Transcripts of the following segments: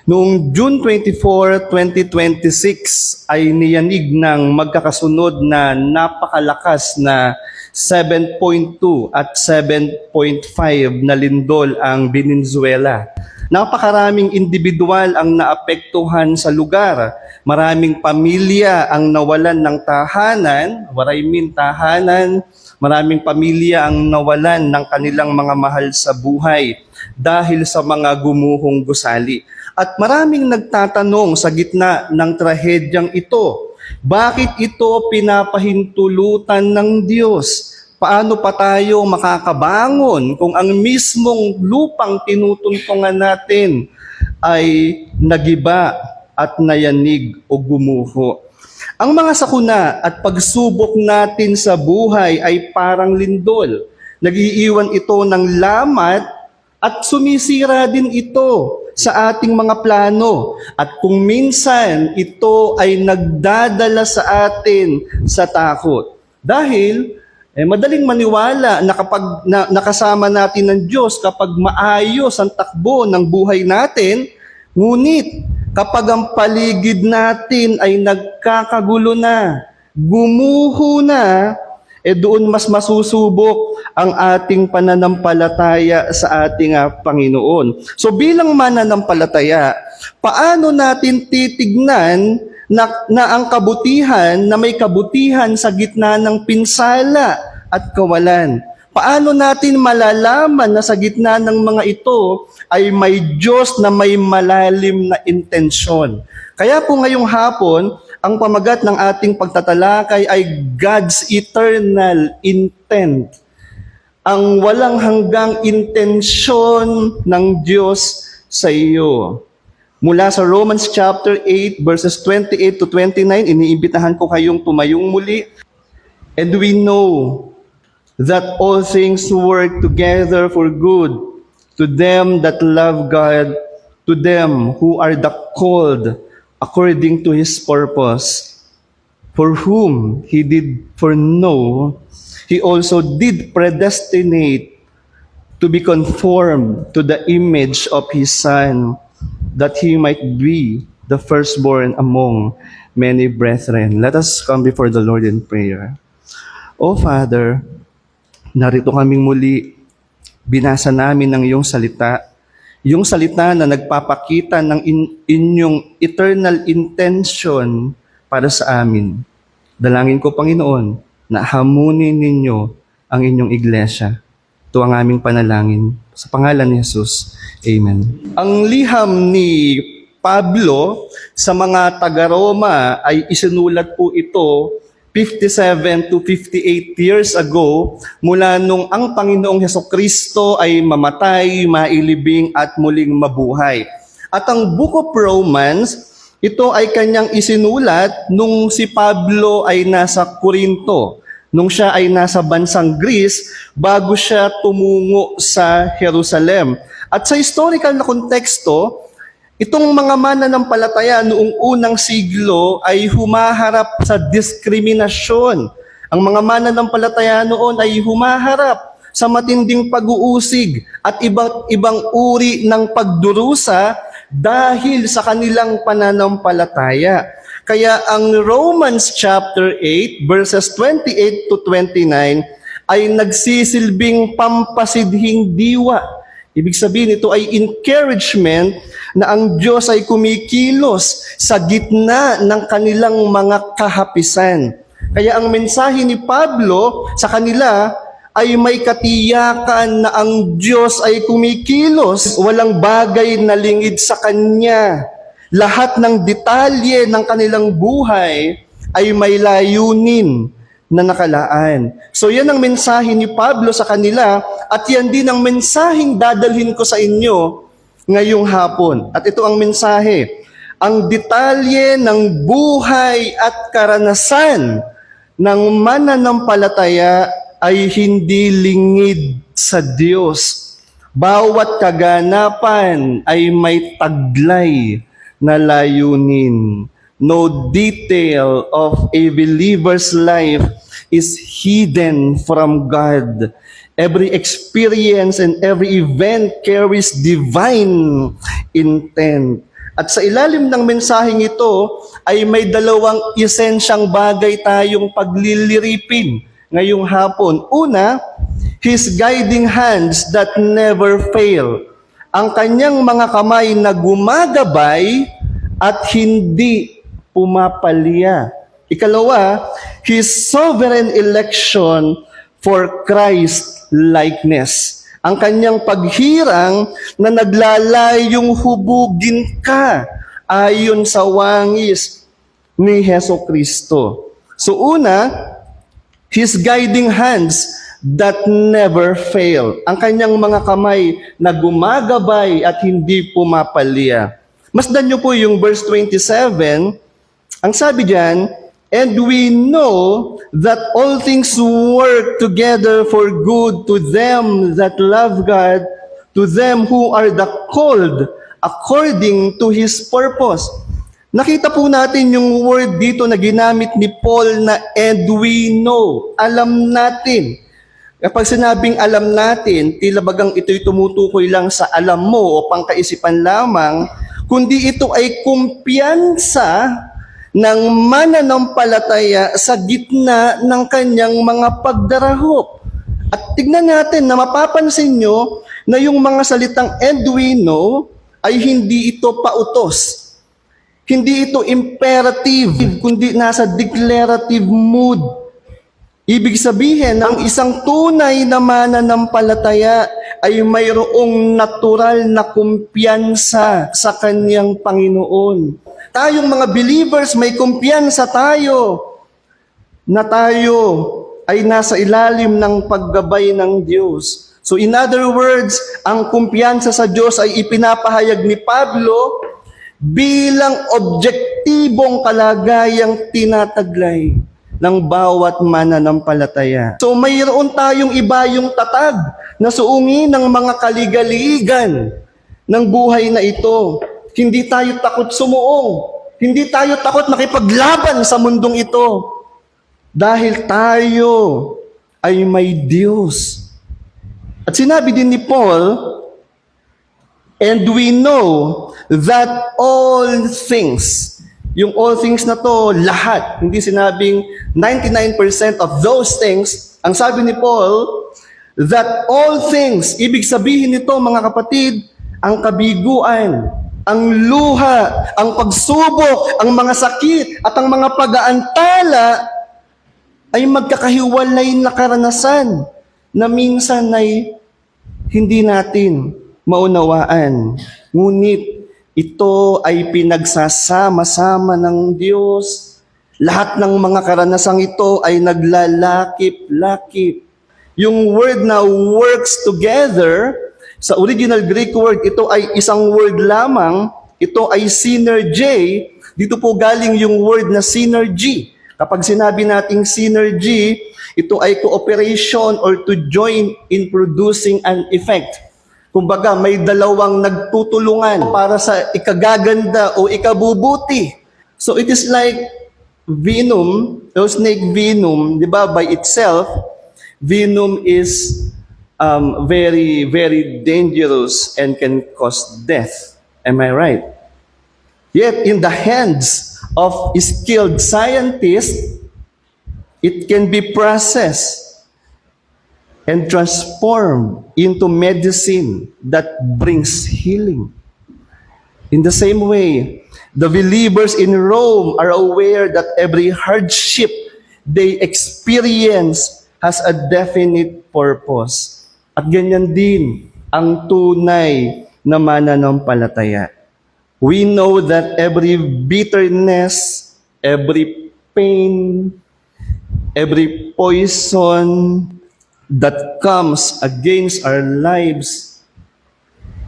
Noong June 24, 2026 ay niyanig ng magkakasunod na napakalakas na 7.2 at 7.5 na lindol ang Venezuela. Napakaraming individual ang naapektuhan sa lugar. Maraming pamilya ang nawalan ng tahanan, tahanan. Maraming pamilya ang nawalan ng kanilang mga mahal sa buhay dahil sa mga gumuhong gusali. At maraming nagtatanong sa gitna ng trahedyang ito, bakit ito pinapahintulutan ng Diyos? Paano pa tayo makakabangon kung ang mismong lupang tinutuntungan natin ay nagiba at nayanig o gumuho? Ang mga sakuna at pagsubok natin sa buhay ay parang lindol. Nagiiwan ito ng lamat at sumisira din ito sa ating mga plano. At kung minsan ito ay nagdadala sa atin sa takot. Dahil madaling maniwala na kapag nakasama natin ng Diyos, kapag maayos ang takbo ng buhay natin, ngunit kapag ang paligid natin ay nagkakagulo na, gumuho na, doon mas masusubok ang ating pananampalataya sa ating Panginoon. So bilang mananampalataya, paano natin titignan na ang kabutihan, na may kabutihan sa gitna ng pinsala at kawalan? Paano natin malalaman na sa gitna ng mga ito ay may Diyos na may malalim na intensyon? Kaya po ngayong hapon, ang pamagat ng ating pagtatalakay ay God's eternal intent. Ang walang hanggang intensyon ng Diyos sa iyo. Mula sa Romans chapter 8 verses 28 to 29, iniimbitahan ko kayong tumayong muli. And we know that all things work together for good to them that love God, to them who are the called according to His purpose. For whom He did foreknow, He also did predestinate to be conformed to the image of His Son, that He might be the firstborn among many brethren. Let us come before the Lord in prayer. O Father, narito kaming muli, binasa namin ng iyong salita, yung salita na nagpapakita ng inyong eternal intention para sa amin. Dalangin ko, Panginoon, na hamunin ninyo ang inyong iglesia. Ito ang aming panalangin. Sa pangalan ni Jesus. Amen. Ang liham ni Pablo sa mga taga-Roma ay isinulat po ito 57 to 58 years ago, mula nung ang Panginoong Hesukristo ay mamatay, mailibing at muling mabuhay. At ang Book of Romans, ito ay kanyang isinulat nung si Pablo ay nasa Corinto, nung siya ay nasa bansang Greece, bago siya tumungo sa Jerusalem. At sa historical na konteksto, itong mga mananampalataya noong unang siglo ay humaharap sa diskriminasyon. Ang mga mananampalataya noon ay humaharap sa matinding pag-uusig at iba't ibang uri ng pagdurusa dahil sa kanilang pananampalataya. Kaya ang Romans chapter 8 verses 28 to 29 ay nagsisilbing pampasidhing diwa. Ibig sabihin, ito ay encouragement na ang Diyos ay kumikilos sa gitna ng kanilang mga kahapisan. Kaya ang mensahe ni Pablo sa kanila ay may katiyakan na ang Diyos ay kumikilos. Walang bagay na lingid sa Kanya. Lahat ng detalye ng kanilang buhay ay may layunin na nakalaan. So yan ang mensahe ni Pablo sa kanila at yan din ang mensaheng dadalhin ko sa inyo ngayong hapon. At ito ang mensahe. Ang detalye ng buhay at karanasan ng mananampalataya ay hindi lingid sa Diyos. Bawat kaganapan ay may taglay na layunin. No detail of a believer's life is hidden from God. Every experience and every event carries divine intent. At sa ilalim ng mensaheng ito ay may dalawang esensyang bagay tayong pagliliripin ngayong hapon. Una, His guiding hands that never fail. Ang kanyang mga kamay na gumagabay at hindi pumapalya. Ikalawa, His sovereign election for Christ likeness. Ang kanyang paghirang na naglalayong hubugin ka ayon sa wangis ni Heso Kristo. So una, His guiding hands that never fail. Ang kanyang mga kamay na gumagabay at hindi pumapalya. Masdan niyo po yung verse 27. Ang sabi diyan, and we know that all things work together for good to them that love God, to them who are the called according to His purpose. Nakita po natin yung word dito na ginamit ni Paul na and we know. Alam natin. Kapag sinabing alam natin, tila bagang ito'y tumutukoy lang sa alam mo o pangkaisipan lamang, kundi ito ay kumpiyansa ng mananampalataya sa gitna ng kanyang mga pagdarahop. At tignan natin na mapapansin nyo na yung mga salitang and we know ay hindi ito pautos. Hindi ito imperative, kundi nasa declarative mood. Ibig sabihin, ang isang tunay na mananampalataya ay mayroong natural na kumpiyansa sa kanyang Panginoon. Tayong mga believers, may kumpiyansa tayo na tayo ay nasa ilalim ng paggabay ng Diyos. So in other words, ang kumpiyansa sa Diyos ay ipinapahayag ni Pablo bilang objektibong kalagayang tinataglay ng bawat mananampalataya. So mayroon tayong iba yung tatag na suungin ng mga kaligaligan ng buhay na ito. Hindi tayo takot sumuong. Hindi tayo takot makipaglaban sa mundong ito. Dahil tayo ay may Diyos. At sinabi din ni Paul, and we know that all things, yung all things na to, lahat, hindi sinabing 99% of those things, ang sabi ni Paul, that all things, ibig sabihin nito mga kapatid, ang kabiguan, ang luha, ang pagsubok, ang mga sakit, at ang mga pag-aantala ay magkakahiwalay na karanasan na minsan ay hindi natin maunawaan. Ngunit ito ay pinagsasama-sama ng Diyos. Lahat ng mga karanasang ito ay naglalakip-lakip. Yung word na works together, sa original Greek word, ito ay isang word lamang. Ito ay synergy. Dito po galing yung word na synergy. Kapag sinabi nating synergy, ito ay cooperation or to join in producing an effect. Kumbaga, may dalawang nagtutulungan para sa ikagaganda o ikabubuti. So it is like venom, o snake venom, di ba, by itself, venom is very, very dangerous and can cause death. Am I right? Yet, in the hands of skilled scientists, it can be processed and transformed into medicine that brings healing. In the same way, the believers in Rome are aware that every hardship they experience has a definite purpose. At ganyan din ang tunay na mananampalataya. We know that every bitterness, every pain, every poison that comes against our lives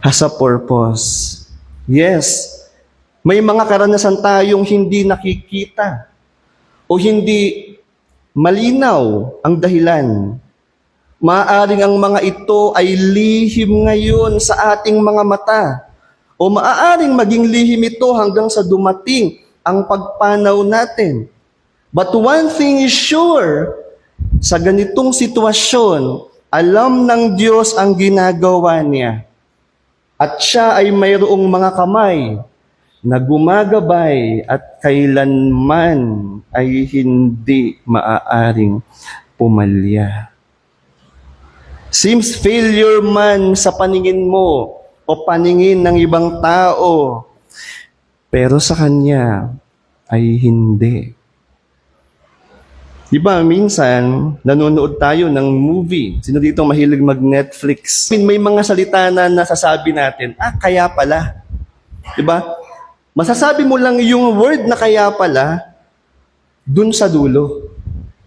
has a purpose. Yes, may mga karanasan tayong hindi nakikita o hindi malinaw ang dahilan. Maaaring ang mga ito ay lihim ngayon sa ating mga mata o maaaring maging lihim ito hanggang sa dumating ang pagpanaw natin. But one thing is sure, sa ganitong sitwasyon, alam ng Diyos ang ginagawa niya. At siya ay mayroong mga kamay na gumagabay at kailanman ay hindi maaaring pumalya. Seems failure man sa paningin mo o paningin ng ibang tao, pero sa Kanya ay hindi. Diba, minsan, nanonood tayo ng movie. Sino dito mahilig mag-Netflix? May mga salita na nasasabi natin, kaya pala. Diba? Masasabi mo lang yung word na kaya pala, dun sa dulo.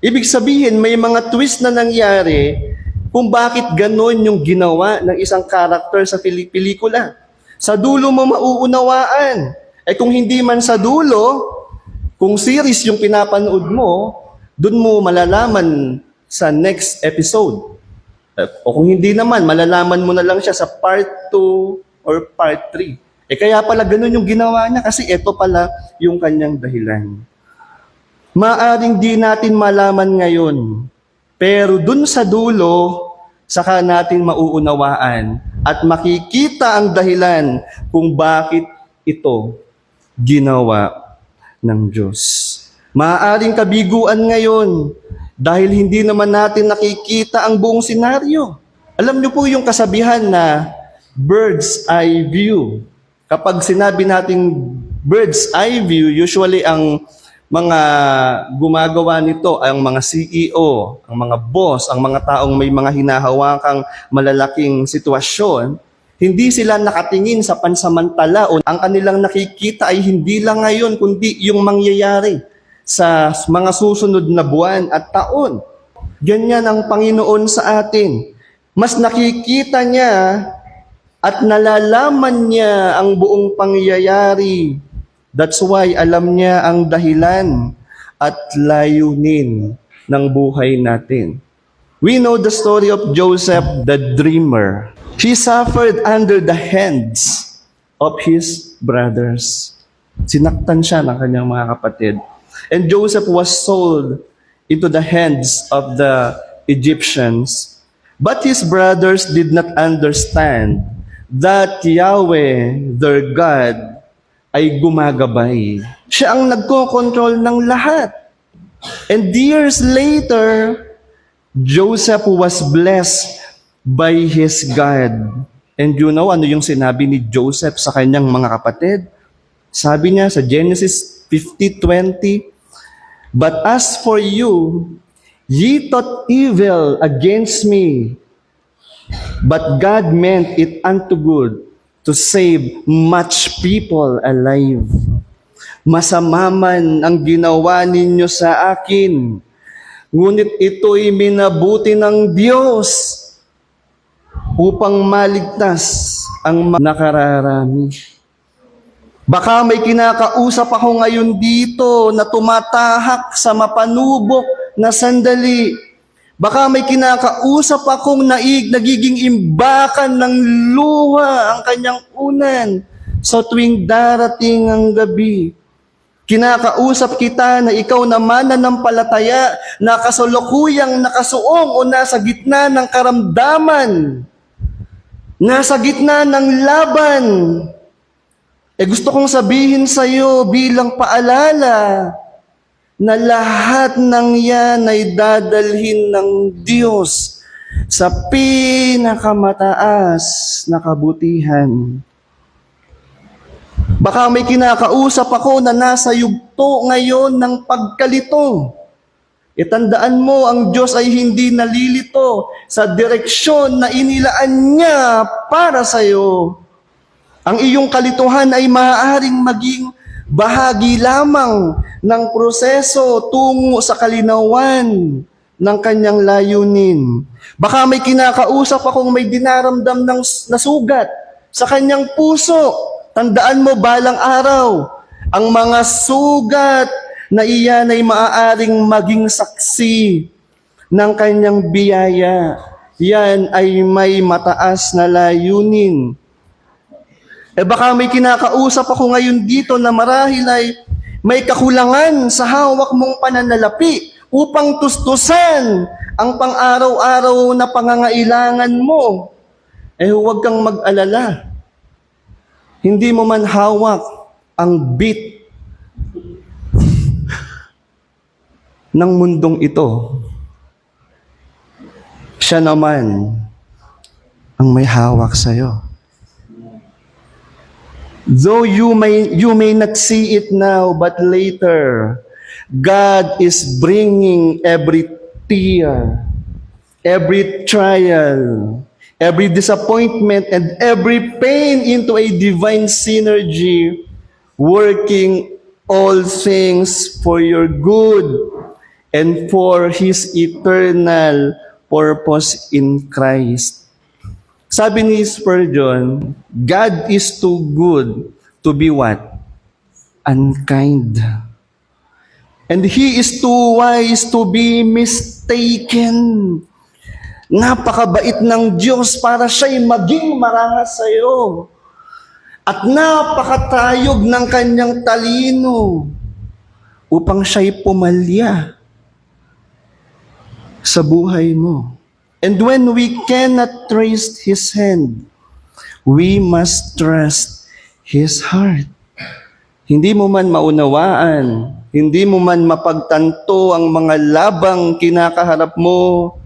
Ibig sabihin, may mga twist na nangyari kung bakit ganon yung ginawa ng isang karakter sa pelikula. Sa dulo mo mauunawaan. Kung hindi man sa dulo, kung series yung pinapanood mo, dun mo malalaman sa next episode. O kung hindi naman, malalaman mo na lang siya sa part 2 or part 3. Kaya pala ganun yung ginawa niya kasi ito pala yung kanyang dahilan. Maaring di natin malaman ngayon, pero dun sa dulo, saka natin mauunawaan at makikita ang dahilan kung bakit ito ginawa ng Diyos. Maaaring kabiguan ngayon dahil hindi naman natin nakikita ang buong senaryo. Alam niyo po yung kasabihan na bird's eye view. Kapag sinabi nating bird's eye view, usually ang mga gumagawa nito, ang mga CEO, ang mga boss, ang mga taong may mga hinahawakang malalaking sitwasyon, hindi sila nakatingin sa pansamantala o ang kanilang nakikita ay hindi lang ngayon kundi yung mangyayari sa mga susunod na buwan at taon. Ganyan ang Panginoon sa atin. Mas nakikita niya at nalalaman niya ang buong pangyayari. That's why alam niya ang dahilan at layunin ng buhay natin. We know the story of Joseph the dreamer. He suffered under the hands of his brothers. Sinaktan siya ng kanyang mga kapatid. And Joseph was sold into the hands of the Egyptians. But his brothers did not understand that Yahweh, their God, ay gumagabay. Siya ang nagko-control ng lahat. And years later, Joseph was blessed by his God. And you know ano yung sinabi ni Joseph sa kanyang mga kapatid? Sabi niya sa Genesis 50:20, "But as for you, ye thought evil against me, but God meant it unto good to save much people alive." Masama man ang ginawa ninyo sa akin, ngunit ito'y minabuti ng Diyos upang maligtas ang nakararami. Baka may kinakausap ako ngayon dito na tumatahak sa mapanubok na sandali. Baka may kinakausap akong nagiging imbakan ng luha ang kanyang unan sa tuwing darating ang gabi. Kinakausap kita na ikaw naman nananampalataya na kasalukuyang nakasuong o nasa gitna ng karamdaman, nasa gitna ng laban. Gusto kong sabihin sa iyo bilang paalala na lahat ng yan ay dadalhin ng Diyos sa pinakamataas na kabutihan. Baka may kinakausap ako na nasa yugto ngayon ng pagkalito. Tandaan mo, ang Diyos ay hindi nalilito sa direksyon na inilaan niya para sa iyo. Ang iyong kalituhan ay maaaring maging bahagi lamang ng proseso tungo sa kalinawan ng kanyang layunin. Baka may kinakausap akong may dinaramdam ng nasugat sa kanyang puso. Tandaan mo, balang araw, ang mga sugat na iyan ay maaaring maging saksi ng kanyang biyaya. Yan ay may mataas na layunin. Baka may kinakausap ako ngayon dito na marahil ay may kakulangan sa hawak mong pananalapi upang tustusan ang pang-araw-araw na pangangailangan mo. Huwag kang mag-alala. Hindi mo man hawak ang beat ng mundong ito. Siya naman ang may hawak sa'yo. Though you may not see it now, but later, God is bringing every tear, every trial, every disappointment, and every pain into a divine synergy, working all things for your good and for His eternal purpose in Christ. Sabi ni Spurgeon, God is too good to be what? Unkind. And He is too wise to be mistaken. Napakabait ng Diyos para siya'y maging marahas sa iyo. At napakatayog ng kanyang talino upang siya'y pumalya sa buhay mo. And when we cannot trace His hand, we must trust His heart. Hindi mo man maunawaan, hindi mo man mapagtanto ang mga labang kinakaharap mo,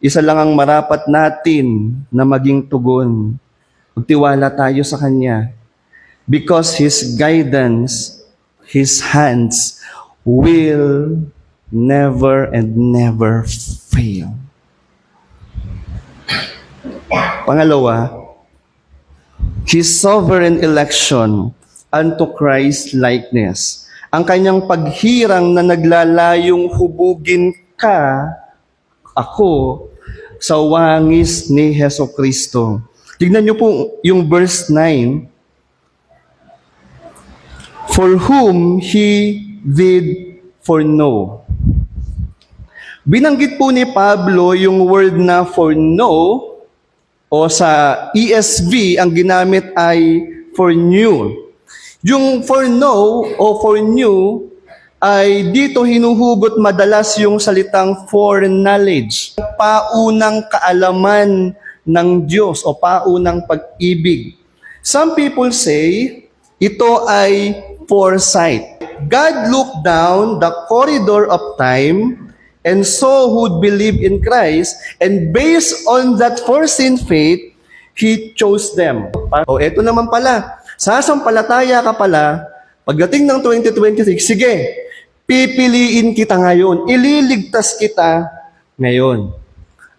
isa lang ang marapat natin na maging tugon. Magtiwala tayo sa Kanya. Because His guidance, His hands will never and never fail. Pangalawa, His sovereign election unto Christ likeness. Ang kanyang paghirang na naglalayong hubugin ka, ako, sa wangis ni Heso Kristo. Tignan niyo po yung verse 9. For whom He did foreknow. Binanggit po ni Pablo yung word na foreknow, o sa ESV, ang ginamit ay foreknew. Yung foreknow o foreknew ay dito hinuhugot madalas yung salitang foreknowledge. Paunang kaalaman ng Diyos o paunang pag-ibig. Some people say ito ay foresight. God looked down the corridor of time and saw who'd believe in Christ, and based on that foreseen faith, He chose them. O eto naman pala, sasampalataya ka pala, pagdating ng 2026, sige, pipiliin kita ngayon, ililigtas kita ngayon.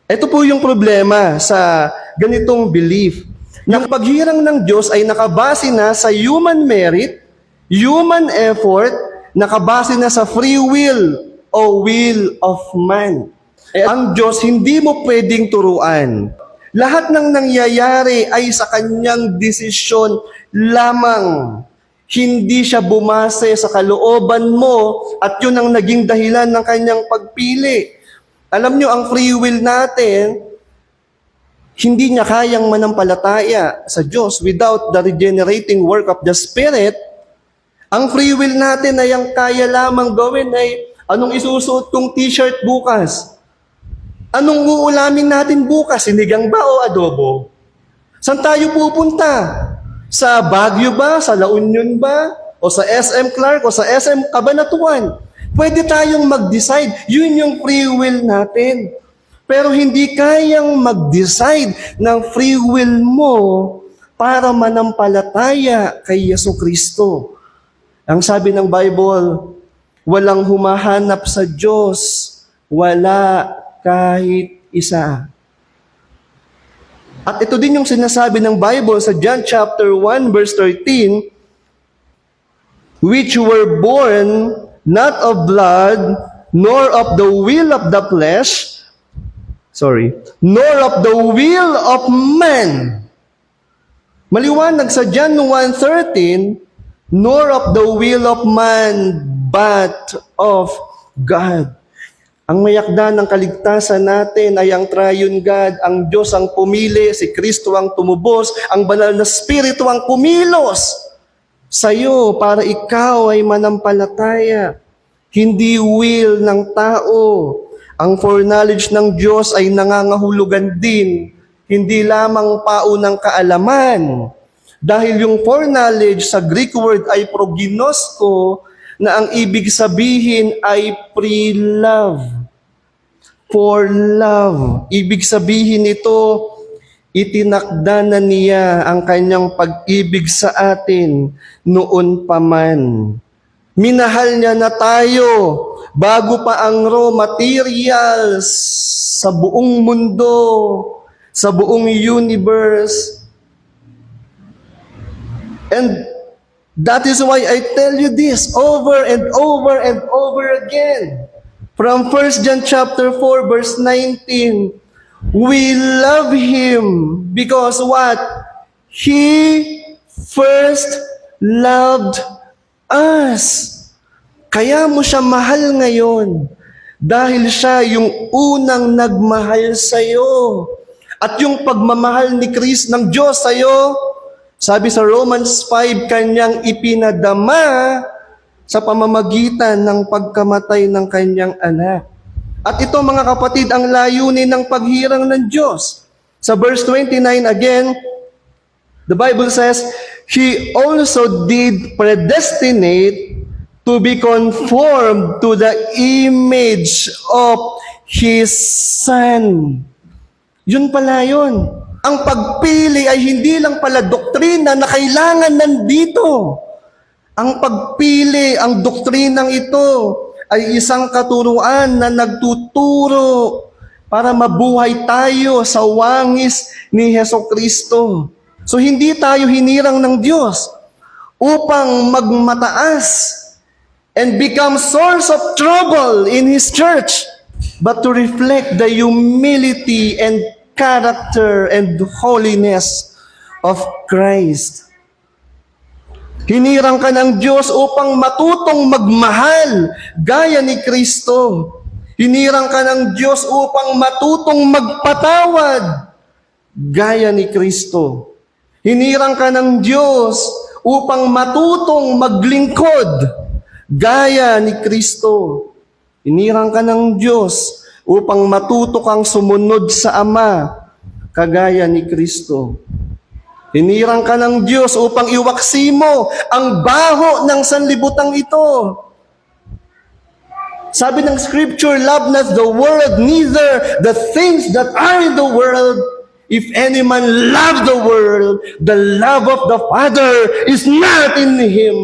Ito po yung problema sa ganitong belief. Ng paghirang ng Diyos ay nakabase na sa human merit, human effort, nakabase na sa free will o will of man. Ang Diyos hindi mo pwedeng turuan. Lahat ng nangyayari ay sa kanyang desisyon lamang. Hindi siya bumase sa kalooban mo at yun ang naging dahilan ng kanyang pagpili. Alam nyo, ang free will natin, hindi niya kayang manampalataya sa Diyos without the regenerating work of the Spirit. Ang free will natin ay ang kaya lamang gawin ay anong isusuot kong t-shirt bukas? Anong uulamin natin bukas? Sinigang ba o adobo? Saan tayo pupunta? Sa Baguio ba? Sa La Union ba? O sa SM Clark? O sa SM Cabanatuan? Pwede tayong mag-decide. Yun yung free will natin. Pero hindi kayang mag-decide ng free will mo para manampalataya kay Yesu Kristo. Ang sabi ng Bible, walang humahanap sa Diyos, wala kahit isa. At ito din yung sinasabi ng Bible sa John chapter 1 verse 13, which were born not of blood, nor of the will of the flesh, nor of the will of man. Maliwanag sa John 1:13, nor of the will of man, but of God. Ang mayakda ng kaligtasan natin ay ang triune God, ang Diyos ang pumili, si Kristo ang tumubos, ang banal na Espiritu ang kumilos sa iyo para ikaw ay manampalataya. Hindi will ng tao. Ang foreknowledge ng Diyos ay nangangahulugan din, hindi lamang paunang kaalaman, Dahil yung foreknowledge sa Greek word ay proginosko, na ang ibig sabihin ay pre-love. For love. Ibig sabihin nito, itinakda na niya ang kanyang pag-ibig sa atin noon pa man. Minahal niya na tayo bago pa ang raw materials sa buong mundo, sa buong universe. And that is why I tell you this over and over and over again. From 1 John chapter 4 verse 19, we love Him because what? He first loved us. Kaya mo siya mahal ngayon dahil siya yung unang nagmahal sa'yo. At yung pagmamahal ni Christ ng Diyos sa'yo, sabi sa Romans 5, kanyang ipinadama sa pamamagitan ng pagkamatay ng kanyang anak. At ito mga kapatid, ang layunin ng paghirang ng Diyos. Sa verse 29 again, the Bible says, He also did predestinate to be conformed to the image of His Son. Yun pala yun. Ang pagpili ay hindi lang pala doktrina na kailangan nandito. Ang pagpili, ang doktrinang ito ay isang katuruan na nagtuturo para mabuhay tayo sa wangis ni Hesukristo. So hindi tayo hinirang ng Diyos upang magmataas and become source of trouble in His church, but to reflect the humility and character and holiness of Christ. Hinirang ka ng Diyos upang matutong magmahal gaya ni Kristo. Hinirang ka ng Diyos upang matutong magpatawad gaya ni Kristo. Hinirang ka ng Diyos upang matutong maglingkod gaya ni Kristo. Hinirang ka ng Diyos upang matuto kang sumunod sa Ama, kagaya ni Kristo. Hinirang ka ng Diyos upang iwaksi mo ang baho ng sanlibutang ito. Sabi ng Scripture, love not the world, neither the things that are in the world. If any man love the world, the love of the Father is not in him.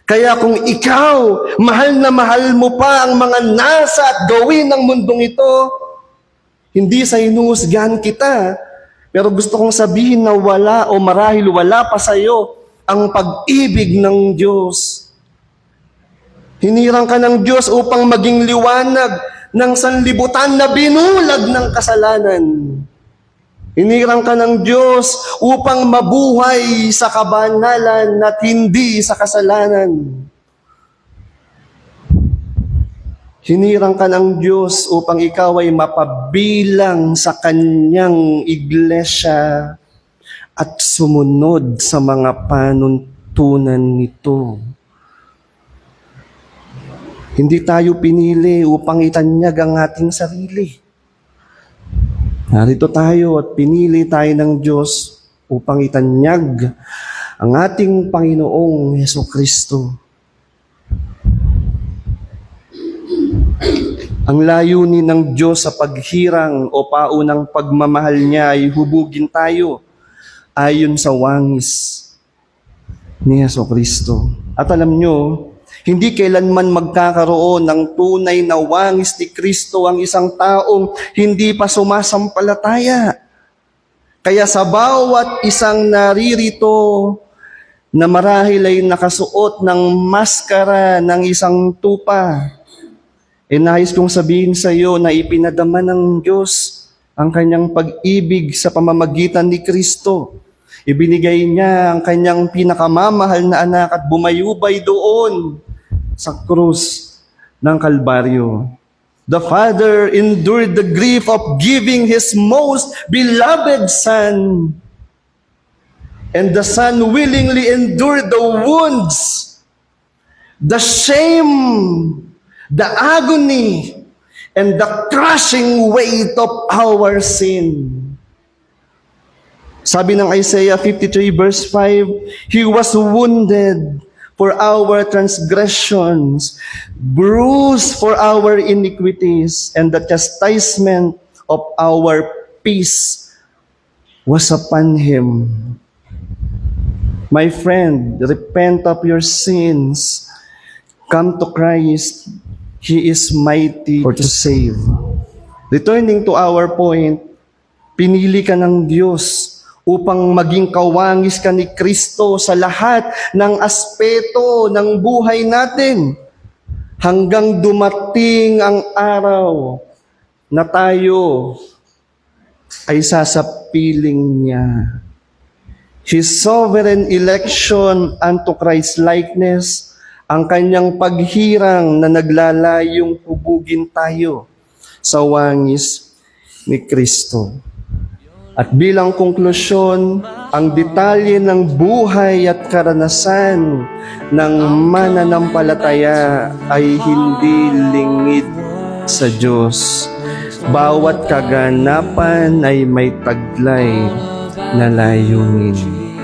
Kaya kung ikaw, mahal na mahal mo pa ang mga nasa at gawin ng mundong ito, hindi sa hinuhusgahan kita, pero gusto kong sabihin na wala o marahil wala pa sa iyo ang pag-ibig ng Diyos. Hinirang ka ng Diyos upang maging liwanag ng sanlibutan na binulag ng kasalanan. Hinirang ka ng Diyos upang mabuhay sa kabanalan at hindi sa kasalanan. Hinirang ka ng Diyos upang ikaw ay mapabilang sa Kanyang iglesia at sumunod sa mga panuntunan nito. Hindi tayo pinili upang itanyag ang ating sarili. Narito tayo at pinili tayo ng Diyos upang itanyag ang ating Panginoong Hesukristo. Ang layunin ng Diyos sa paghirang o paunang pagmamahal niya ay hubugin tayo ayon sa wangis ni Hesukristo. At alam nyo, hindi kailanman magkakaroon ng tunay na wangis ni Kristo ang isang taong hindi pa sumasampalataya. Kaya sa bawat isang naririto na marahil ay nakasuot ng maskara ng isang tupa, nais kong sabihin sa iyo na ipinadama ng Diyos ang kanyang pag-ibig sa pamamagitan ni Kristo. Ibinigay niya ang kanyang pinakamamahal na anak at bumayubay doon sa krus ng Kalbaryo. The Father endured the grief of giving His most beloved Son. And the Son willingly endured the wounds, the shame, the agony, and the crushing weight of our sin. Sabi ng Isaiah 53 verse 5, He was wounded for our transgressions, bruised for our iniquities, and the chastisement of our peace was upon Him. My friend, repent of your sins. Come to Christ. He is mighty for to save. Returning to our point, pinili ka ng Diyos upang maging kawangis ka ni Kristo sa lahat ng aspeto ng buhay natin hanggang dumating ang araw na tayo ay sasapiling niya. His sovereign election unto Christ's likeness, ang kanyang paghirang na naglalayong hubugin tayo sa wangis ni Kristo. At bilang konklusyon, ang detalye ng buhay at karanasan ng mananampalataya ay hindi lingid sa Diyos. Bawat kaganapan ay may taglay na layunin.